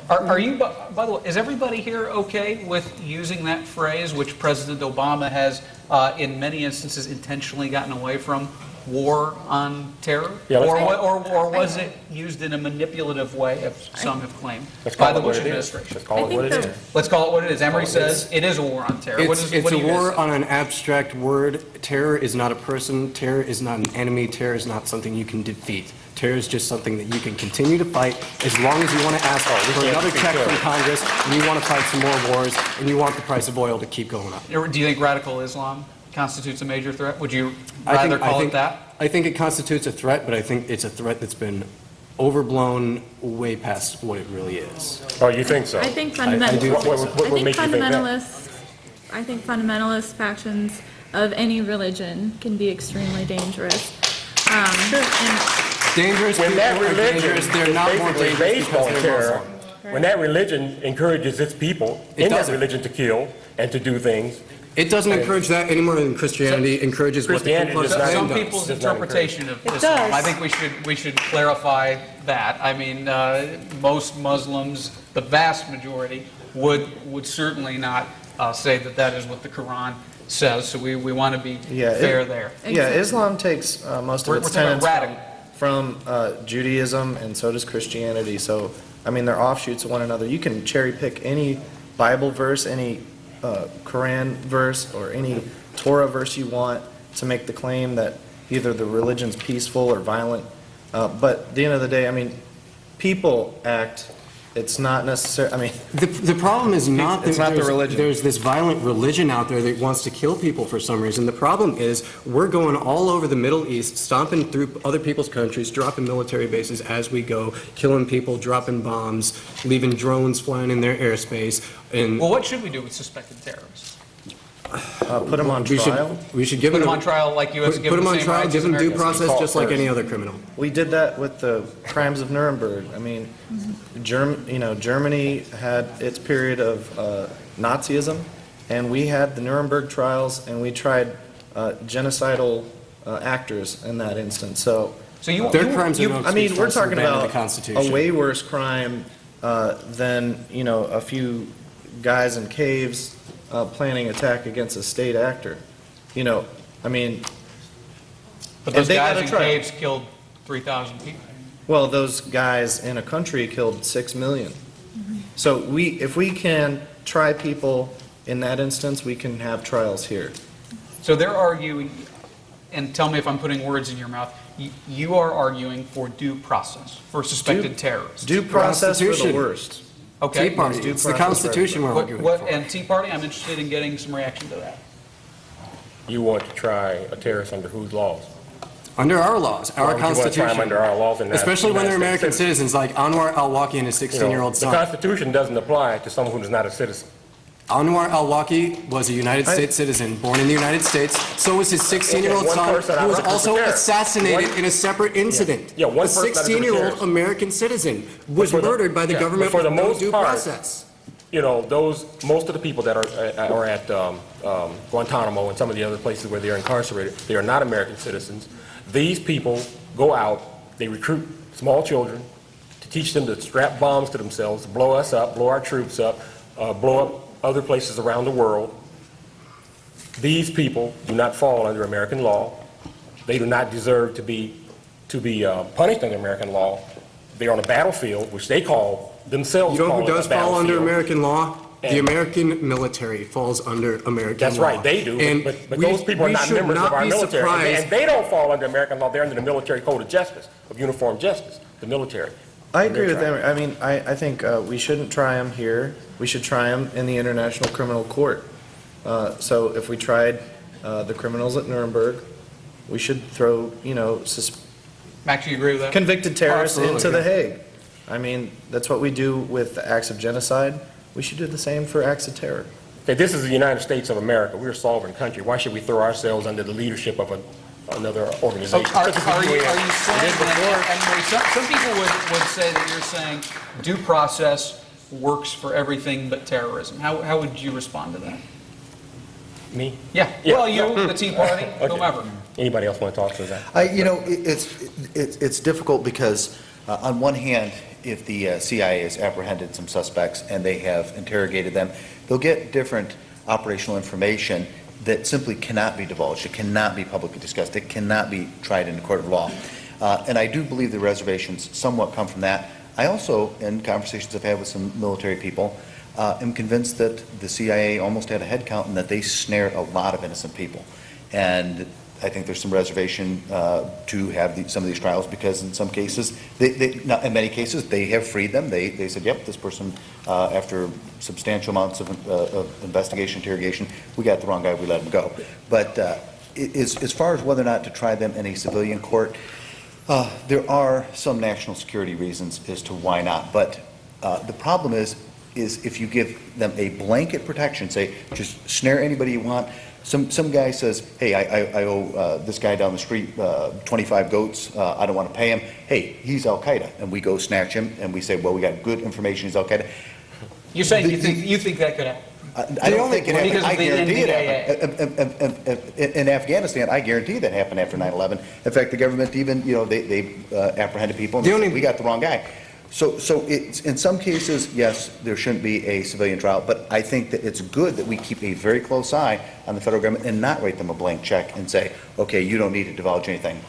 Are you, by the way, is everybody here okay with using that phrase, which President Obama has, in many instances, intentionally gotten away from, war on terror? Yeah, or was it used in a manipulative way, as some have claimed, by the Bush administration? Let's call it what it is. Let's call it what it is. Emory says it is a war on terror. It's a war on an abstract word. Terror is not a person. Terror is not an enemy. Terror is not something you can defeat. Terror is just something that you can continue to fight as long as you want to ask for another check from Congress, and you want to fight some more wars, and you want the price of oil to keep going up. Do you think radical Islam constitutes a major threat? Would you rather call it that? I think it constitutes a threat, but I think it's a threat that's been overblown way past what it really is. Oh, you think so? I think What makes you think that? I think fundamentalist factions of any religion can be extremely dangerous. Dangerous When people that are religion dangerous. They're not more basically dangerous based because on they're terror, Muslim. when that religion encourages its people in that doesn't. religion to kill and to do things, It doesn't encourage that any more than Christianity encourages what the Christianity Ku Klux does not Klan Some does. people's Does not interpretation of It Islam. does. I think we should clarify that. I mean, most Muslims, the vast majority, would certainly not say that that is what the Quran says. So we want to be fair there. Yeah, Islam takes most of We're its talking tenets radical. from Judaism, and so does Christianity. So, I mean, they're offshoots of one another. You can cherry pick any Bible verse, any Quran verse, or any Torah verse you want to make the claim that either the religion's peaceful or violent. But at the end of the day, I mean, people act. It's not necessary. I mean, The problem is not It's that not the religion. there's this violent religion out there that wants to kill people for some reason. The problem is we're going all over the Middle East, stomping through other people's countries, dropping military bases as we go, killing people, dropping bombs, leaving drones flying in their airspace. And Well, what should we do with suspected terrorists? put them on trial. we should give Put them them on trial like you put them on trial, give them due process just like any other criminal. We did that with the crimes of Nuremberg. I mean, Germany had its period of Nazism, and we had the Nuremberg trials, and we tried genocidal actors in that instance. So Their crimes are no I mean, excuse we're for talking subverting the about Constitution. a way worse crime than a few guys in caves planning attack against a state actor. I mean, But those they guys gotta in try. caves killed 3,000 people. well, those guys in a country killed 6 million. So if we can try people in that instance, we can have trials here. So they're arguing, and tell me if I'm putting words in your mouth, you are arguing for due process for suspected terrorists. Due process for the Constitution. worst. Okay. Tea Party, due it's the process for Constitution we're arguing for. And Tea Party, I'm interested in getting some reaction to that. you want to try a terrorist under whose laws? Under our laws, our Why would you want to try them Constitution. under our laws and not Especially when they're United American States citizens like Anwar al-Awlaki and his 16-year-old The son. Constitution doesn't apply to someone who is not a citizen. Anwar al-Awlaki was a United States citizen, born in the United States. So was his 16-year-old one son, person who was out of also there. assassinated One- in a separate incident. Yeah, one A person out of the 16-year-old terrorists. American citizen was for the- murdered by the yeah, government but for with the no most due part, process. Most of the people that are at Guantanamo and some of the other places where they're incarcerated, they are not American citizens. These people go out, they recruit small children to teach them to strap bombs to themselves, to blow us up, blow our troops up, blow up other places around the world. These people do not fall under American law. They do not deserve to be punished under American law. They're on a battlefield, which they call themselves. You know call who it a does fall under battlefield. American law? The And- American military falls under American That's law. right, they do, And but we- those people are we not should members of not our be military. surprised- And they don't fall under American law, they're under the Military Code of Justice, of Uniform Justice, the military. I agree with They're them. I mean, I think we shouldn't try them here. We should try them in the International Criminal Court. So if we tried the criminals at Nuremberg, we should throw, Max, you agree with that? convicted terrorists Absolutely, into the yeah. Hague. I mean, that's what we do with the acts of genocide. We should do the same for acts of terror. Okay, this is the United States of America, we're a sovereign country, why should we throw ourselves under the leadership of another So organization? are Because it's you the UN. saying, and some people would say that you're saying due process works for everything but terrorism. How would you respond to that? Me? Yeah, Yeah. well, you, the Tea Party, Okay. whomever. Anybody else want to talk to that? It's difficult because on one hand, if the CIA has apprehended some suspects and they have interrogated them, they'll get different operational information that simply cannot be divulged. It cannot be publicly discussed. It cannot be tried in a court of law. And I do believe the reservations somewhat come from that. I also, in conversations I've had with some military people, am convinced that the CIA almost had a head count and that they snared a lot of innocent people. And I think there's some reservation to have some of these trials, because in some cases, in many cases, they have freed them. They said, yep, this person, after substantial amounts of investigation, interrogation, we got the wrong guy, we let him go. But as far as whether or not to try them in a civilian court, there are some national security reasons as to why not. But the problem is if you give them a blanket protection, say, just snare anybody you want. Some guy says, hey, I owe this guy down the street 25 goats, I don't want to pay him. Hey, he's Al-Qaeda, and we go snatch him, and we say, well, we got good information, he's Al-Qaeda. You're saying you think that could happen? I don't think it happened. Because of I the guarantee NDAA. it happened. In Afghanistan, I guarantee that happened after 9/11. In fact, the government even, they apprehended people and said, we got the wrong guy. So it's, in some cases, yes, there shouldn't be a civilian trial, but I think that it's good that we keep a very close eye on the federal government and not write them a blank check and say, okay, you don't need to divulge anything.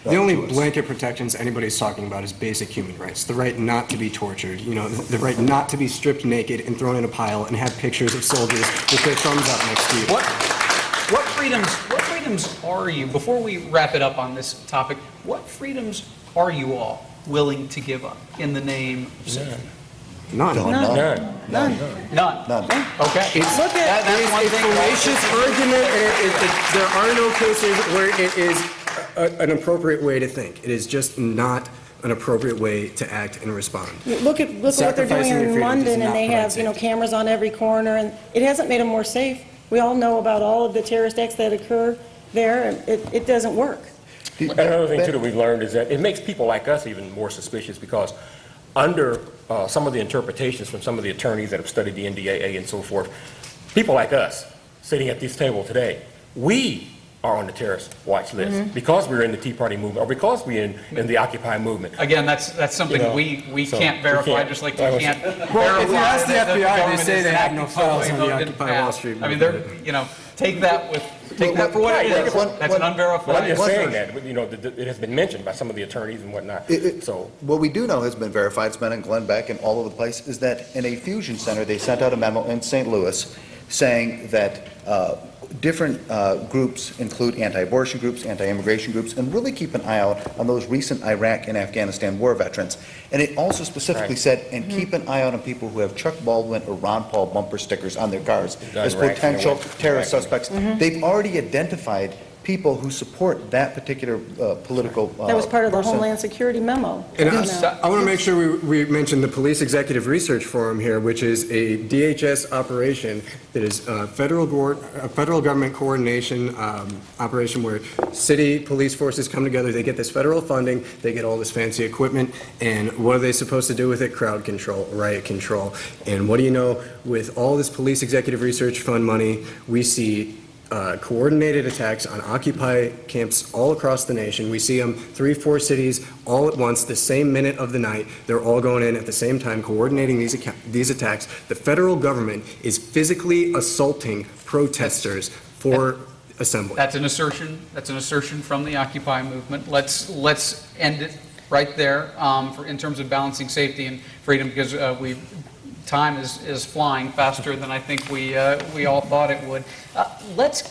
The only to us. blanket protections anybody's talking about is basic human rights. The right not to be tortured, the right not to be stripped naked and thrown in a pile and have pictures of soldiers with their thumbs up next to you. What freedoms are you, before we wrap it up on this topic, what freedoms are you all willing to give up in the name of safety? None. None. None. Okay. It's That's one a thing. fallacious argument, and there are no cases where it is an appropriate way to think. It is just not an appropriate way to act and respond. Look at what they're doing Sacrificing your in freedom does London, not and they provide have, safety. cameras on every corner, and it hasn't made them more safe. We all know about all of the terrorist acts that occur there, and it doesn't work. Another thing, too, that we've learned is that it makes people like us even more suspicious, because under some of the interpretations from some of the attorneys that have studied the NDAA and so forth, people like us sitting at this table today, we are on the terrorist watch list because we're in the Tea Party movement, or because we're in the Occupy movement. Again, that's something we so can't we verify, can't. just like we can't verify. Well, if you ask the that FBI, they government say is they have no acting files so on the they didn't Occupy Wall pass. Street I mean, movement. take that for what it is. That's an But I'm unverified. just saying that, it has been mentioned by some of the attorneys and whatnot, so. What we do know has been verified, it's been in Glenn Beck and all over the place, is that in a fusion center, they sent out a memo in St. Louis saying that different groups include anti-abortion groups, anti-immigration groups, and really keep an eye out on those recent Iraq and Afghanistan war veterans. And it also specifically said, and keep an eye out on people who have Chuck Baldwin or Ron Paul bumper stickers on their cars as Iraq, potential Iraq. terrorist suspects. They've already identified people who support that particular political That was part of the person. Homeland Security memo. And Yes. I want to make sure we mention the Police Executive Research Forum here, which is a DHS operation that is a federal government coordination operation where city police forces come together, they get this federal funding, they get all this fancy equipment, and what are they supposed to do with it? Crowd control, riot control. And what do you know, with all this Police Executive Research Fund money, we see coordinated attacks on Occupy camps all across the nation. We see them 3-4 cities all at once, the same minute of the night. They're all going in at the same time, coordinating these attacks. The federal government is physically assaulting protesters for assembly. That's an assertion from the Occupy movement. Let's end it right there in terms of balancing safety and freedom, because time is flying faster than I think we all thought it would.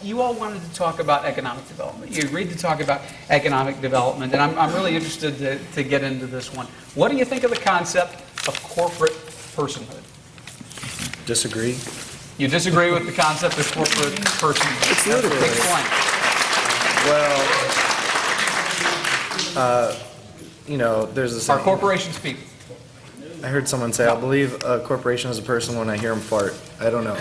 You all wanted to talk about economic development. You agreed to talk about economic development, and I'm really interested to get into this one. What do you think of the concept of corporate personhood? Disagree. You disagree with the concept of corporate personhood? It's ludicrous. Well, there's a Are saying. corporations people? I heard someone say, I believe a corporation is a person when I hear them fart. I don't know.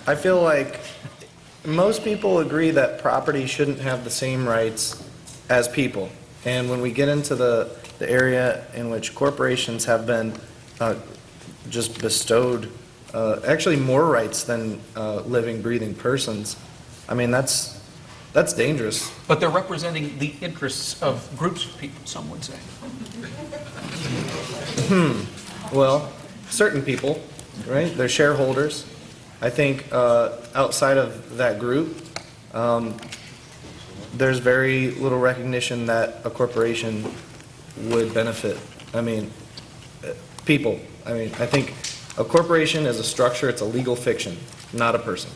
I feel like most people agree that property shouldn't have the same rights as people. And when we get into the area in which corporations have been just bestowed actually more rights than living, breathing persons, I mean, that's That's dangerous. But they're representing the interests of groups of people, some would say. Well, certain people, right? They're shareholders. I think outside of that group, there's very little recognition that a corporation would benefit. I mean, people. I mean, I think a corporation is a structure, it's a legal fiction, not a person.